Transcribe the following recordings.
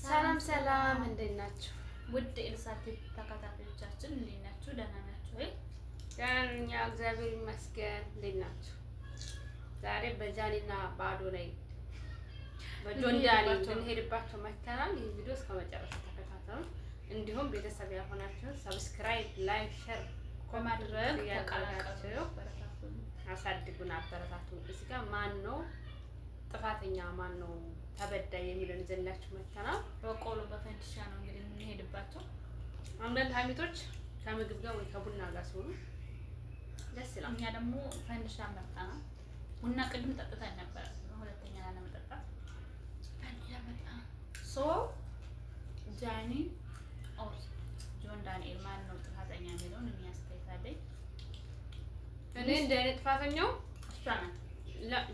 ሰላም ሰላም፣ እንዴት ናችሁ? ውድ ኤልሳት ተከታታዮቻችን እንዴት ናችሁ? ደህና ናችሁ ወይ? ደህና ነኝ፣ እግዚአብሔር ይመስገን። እንዴት ናችሁ? ዛሬ በጃኒና በአዶናይ በጆንዳኒ ልንሄድባቸው መተናል። ይህ ቪዲዮ እስከ መጨረሻ ተከታተሉ። እንዲሁም ቤተሰብ ያልሆናችሁ ሰብስክራይብ፣ ላይክ፣ ሼር በማድረግ ተቀላቀሉ። አሳድጉን፣ አበረታቱን። እዚህ ጋር ማን ነው ጥፋተኛ ማን ነው ተበዳይ የሚለውን ይዘንላችሁ መተናል። በቆሎ በፈንዲሻ ነው እንግዲህ የምንሄድባቸው። አንዳንድ ሀሚቶች ከምግብ ጋር ወይ ከቡና ጋር ሲሆኑ ደስ ይላል። እኛ ደግሞ ፈንዲሻ መጣና ቡና ቅድም ጠጥተን ነበር። ሁለተኛ ለመጠጣት ፈንዲሻ መጣ። ሶ ጃኒ ኦር ጆን ዳንኤል ማን ነው ጥፋተኛ የሚለውን እኔ አስተያየታለኝ። እኔ እንደ አይነት ጥፋተኛው እሷ ናት።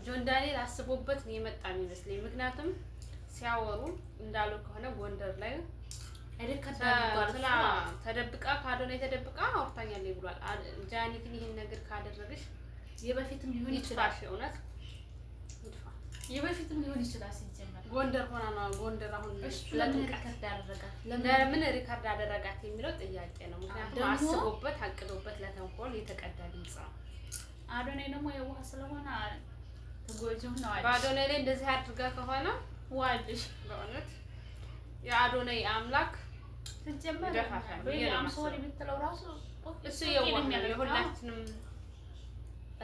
ጆን ዳንኤል አስቦበት ነው የመጣ የሚመስለኝ። ምክንያቱም ሲያወሩ እንዳሉ ከሆነ ጎንደር ላይ ተደብቃ ከአዶናይ ተደብቃ አውርታኛለች ብሏል። ጃኒ ግን ይሄን ነገር ካደረገች የበፊትም ሊሆን ይችላል። እውነት ይጥፋ። የበፊትም ሊሆን ይችላል። ሲጀመር ጎንደር ሆና ነው። ጎንደር አሁን ለምን ሪከርድ አደረጋት? ለምን ሪከርድ አደረጋት የሚለው ጥያቄ ነው። ምክንያቱም አስቦበት አቅዶበት ለተንኮል የተቀዳ ድምጽ ነው። አዶናይ ደግሞ የዋህ ስለሆነ ተጎጂው ነው አይደል? በአዶናይ ላይ እንደዚህ አድርጋ ከሆነ ዋልሽ በእውነት የአዶናይ አምላክ ተጀመረ በጣም ሶሪ ብትለው ራሱ እሱ የሁላችንም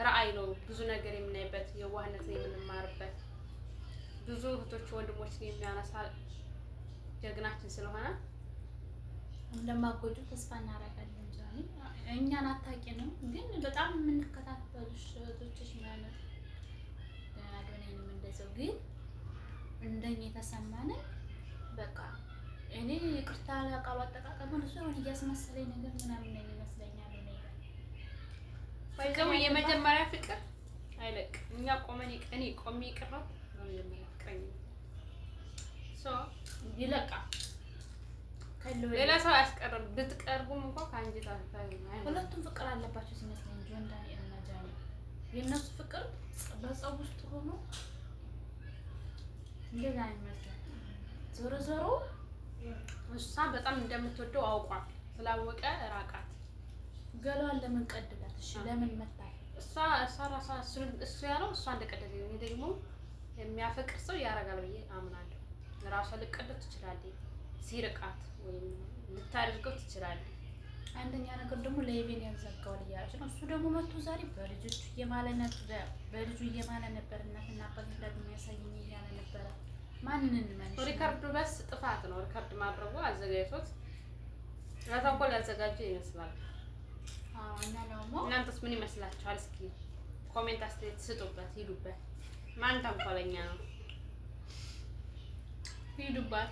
ራዕይ ነው። ብዙ ነገር የምናይበት የዋህነትን የምንማርበት ብዙ እህቶች ወንድሞችን የሚያነሳ ጀግናችን ስለሆነ እንደማጎጁ ተስፋ እናደርጋለን። ጃኒ እኛን አታውቂንም፣ ግን በጣም የምንከታተሉሽ እህቶችሽ ማለት አዶናይንም እንደዛው። ግን እንደኛ የተሰማነ በቃ እኔ ይቅርታ ለቃሉ አጠቃቀሙን እሱ አሁን እያስመሰለኝ ነገር ምናምን ነው ይመስለኛል። ባይዘው የመጀመሪያ ፍቅር አይለቅ። እኛ ቆሜ ይቅርታ የመጀመሪያ ፍቅረኛ ይለቃ ሌላ ሰው አያስቀርም። ብትቀርቡም እንኳን ከአንጀት አታዩም። ሁለቱም ፍቅር አለባቸው ሲመስለኝ ጆን ዳንኤል እና ጃኒ። የእነሱ ፍቅር በጸብ ውስጥ ሆኖ እንደዛ ይመስላል። ዞሮ ዞሮ እሷ በጣም እንደምትወደው አውቋል። ስላወቀ ራቃት። ገሏን ለምን ቀደዳት? እሺ ለምን መታል? እሷ ራሷ እሱ ያለው እሷ እንደቀደደ ነው። እኔ ደግሞ የሚያፈቅር ሰው ያረጋል ብዬ አምናለሁ። ራሷ ልቀደድ ትችላለች፣ ሲርቃት ወይም ልታደርገው ትችላለች። አንደኛ ነገር ደግሞ ለይቤን ያዘጋዋል እያለች ነው። እሱ ደግሞ መጥቶ ዛሬ በልጆቹ እየማለ ነበር። እናትና አባት እንዳገኘ ያሳየኝ እያለ ነበረ። ማንንን ማለት ሪካርዱ በስ ጥፋት ነው። ሪካርድ ማድረጉ አዘጋጅቶት ለተንኮል ያዘጋጀ ይመስላል። እና ደግሞ እናንተስ ምን ይመስላችኋል? እስኪ ኮሜንት አስተያየት ስጡበት፣ ሂዱበት። ማን ተንኮለኛ ነው? ሂዱባት።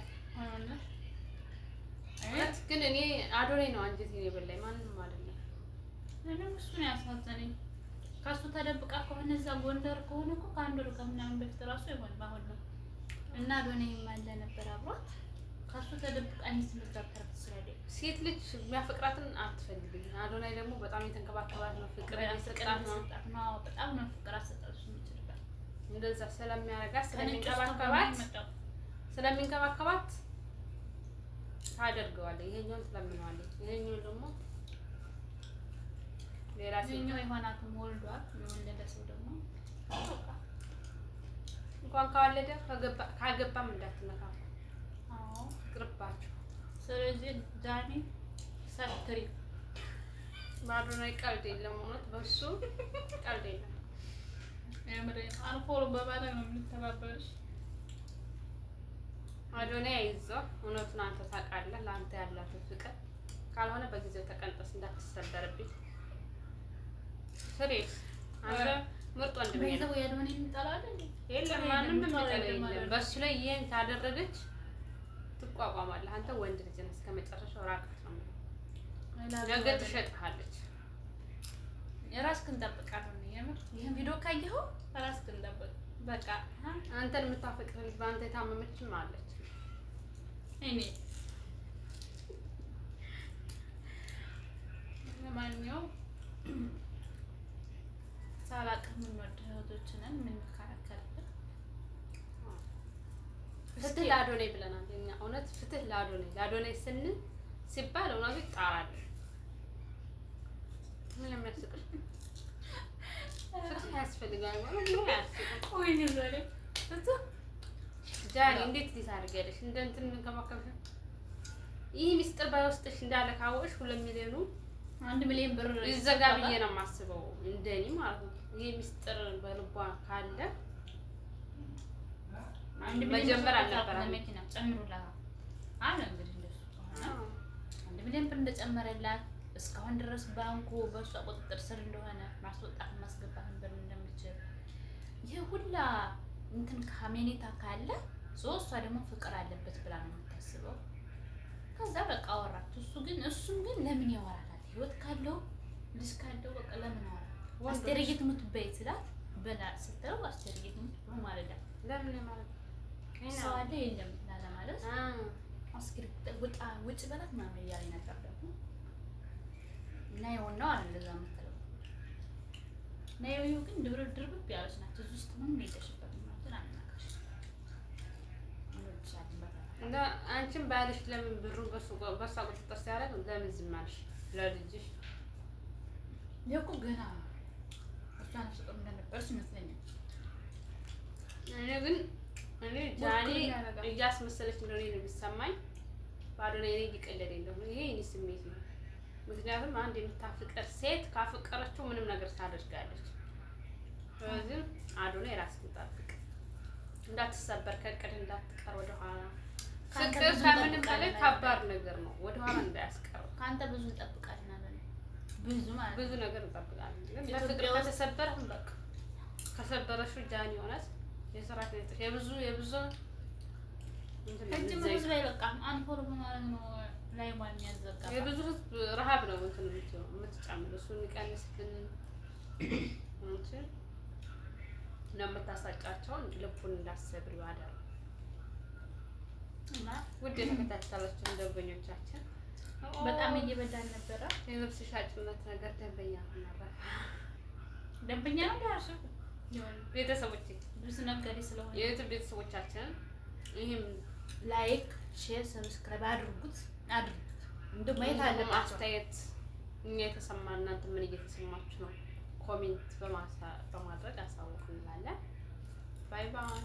ግን እኔ አዶናይ ነው አንጀቴን የበላኝ፣ ማንንም አይደለም። እኔም እሱ ነው ያሳዘነኝ። ከሱ ተደብቃ ከሆነ እዛ ጎንደር ከሆነ እኮ ከአንድ ወር ከምናምን በፊት እራሱ ይሆን ባሁን ነው። እና አዶናይም አለ ነበር አብሯት። ከሱ ተደብቃ እንድትመጣጠር ትችላለች። ሴት ልጅ የሚያፈቅራትን አትፈልግም። አዶናይ ደግሞ በጣም የተንከባከባት ነው። ፍቅር ያሰጣት ነው። በጣም ነው ፍቅር አሰጣት ነው የምትችልበት። እንደዛ ስለሚያረጋት ስለሚንከባከባት ታደርገዋለች። ይሄኛውን ትለምነዋለች። ይሄኛውን ደግሞ ሌላ ሲኛው የሆናትም ወልዷል። የወለደ ሰው ደግሞ እንኳን ካወለደ ካገባም እንዳትነካኩ። አዎ ይቅርባችሁ። ስለዚህ ጃኒ ሰትሪ በአዶናይ ቀልድ የለም። እውነት በሱ ቀልድ የለም። የምሬ አልፎሎ በማድረግ ነው የምትተባበርሽ። አዶናይ አይዞህ፣ እውነቱን አንተ ታውቃለህ። ለአንተ ያላትን ፍቅር ካልሆነ በጊዜው ተቀንጠስ እንዳትሰበርብኝ። ስሬስ አንተ ምርጥ ወንድሜ ነው። ያዶናይ የሚጠላል የለም፣ ማንም የለም። በሱ ላይ ይሄን ካደረገች ትቋቋማለህ። አንተ ወንድ ልጅ ነህ። እስከ መጨረሻው ራቃት ነው። ነገ ትሸጥሃለች። የራስህን ጠብቃለህ። የምር ይሄን ቪዲዮ ካየኸው ራስህን ጠብቅ። በቃ አንተን የምታፈቅር ልጅ በአንተ የታመመችም አለች። እኔ ለማንኛውም ሳላቅ የምንወድ እህቶችንን የምንከራከርበት ስትል አዶናይ ብለናል እኛ። እውነት ፍትህ ለአዶናይ ስንል ሲባል እውነቱ ይጣራል። ምን ለሚያስቅሽ? ፍትህ ያስፈልጋል ማለት ነው። ያስፈልጋል ወይኔ ዛሬ ጃኒ እንዴት ሊሳርገለሽ እንደ እንትን እንከማከምሽ። ይህ ሚስጥር ባይወስጥሽ እንዳለ ካወቅሽ 2 ሚሊዮኑ 1 ሚሊዮን ብር ይዘጋ ብዬ ነው የማስበው፣ እንደኔ ማለት ነው። ይህ ሚስጥር በልቧ ካለ መጀመር አልነበረም። መኪና ጨምሩላት አለ እንግዲህ እንደሱ ከሆነ 1 ሚሊዮን ብር እንደጨመረላት እስካሁን ድረስ ባንኩ በእሷ ቁጥጥር ስር እንደሆነ ማስወጣት ማስገባት እንደምትችል ይሄ ሁላ እንትን ካሜኔታ ካለ እሷ ደግሞ ፍቅር አለበት ብላ ነው የምታስበው። ከዛ በቃ አወራች። እሱም ግን ለምን ያወራታል? ህይወት ካለው ልጅ ካለው በቃ ለምን ያወራል? አስቴርዬ ትሙት በይ ስላት በላ ስትለው አስቴርዬ ትሙት ብሎ ማለት ነው። ለምን ማለት ሰው አለ የለም ላለ ማለት አስኪር ውጭ በላት ምናምን እያለኝ ነበር ደግሞ እና የሆነው አለ እንደዛ የምትለው እና የሆነው ግን ድርብብ ያለች ናት። እዚህ ውስጥ ምን ይደሽበት ማለት ነው አናካሽ እና አንቺም ባልሽ ለምን ብሩን በሷ ቁጥጥር ሲያደርግ ለምን ዝም አልሽ? ለልጅሽ የቁ ገና እሷን ፍቅር እንደነበርሽ ይመስለኛል። እኔ ጃኒ እያስመሰለች እንደሆነ ነው የሚሰማኝ። ባዶናይ እኔ እየቀለደ እንደሆነ ይሄ የእኔ ስሜት ነው። ምክንያቱም አንድ የምታፍቅር ሴት ካፈቀረችው ምንም ነገር ታደርጋለች። ስለዚህ አዶናይ ራስህን ጠብቅ፣ እንዳትሰበር፣ ከእቅድ እንዳትቀር ወደኋላ። ፍቅር ከምንም በላይ ከባድ ነገር ነው። ወደኋላ እንዳያስቀረው ካንተ ብዙ እንጠብቃለን አለ ብዙ ነገር እንጠብቃለን። ግን በፍቅር ከተሰበርም በቃ ከሰበረሽው ጃኒ ሆነስ የሰራት የብዙ ከዚህ ብዙ ላይ በቃ አንፎር ማለት ነው ላይ ማን ያዘጋ የብዙ ህዝብ ረሃብ ነው እንትን የምትጨምረው እሱን ይቀንስልን እንጂ ነው የምታሳጫቸውን ልቡን እንዳሰብር ይዋዳል። እና ውድ የተከታተላችሁ ደንበኞቻችን በጣም እየበዳን ነበረ። የልብስ ሻጭነት ነገር ደንበኛ ነው ያሱ ቤተሰቦቼ ብዙ ነገር ስለሆነ የዩቲዩብ ቤተሰቦቻችን ይሄም ላይክ፣ ሼር፣ ሰብስክራይብ አድርጉት እንደው ማየት አለባችሁ። አስተያየት እኛ የተሰማን እናንተ ምን እየተሰማችሁ ነው? ኮሜንት በማድረግ አሳውቁን እንላለን። ባይ ባይ።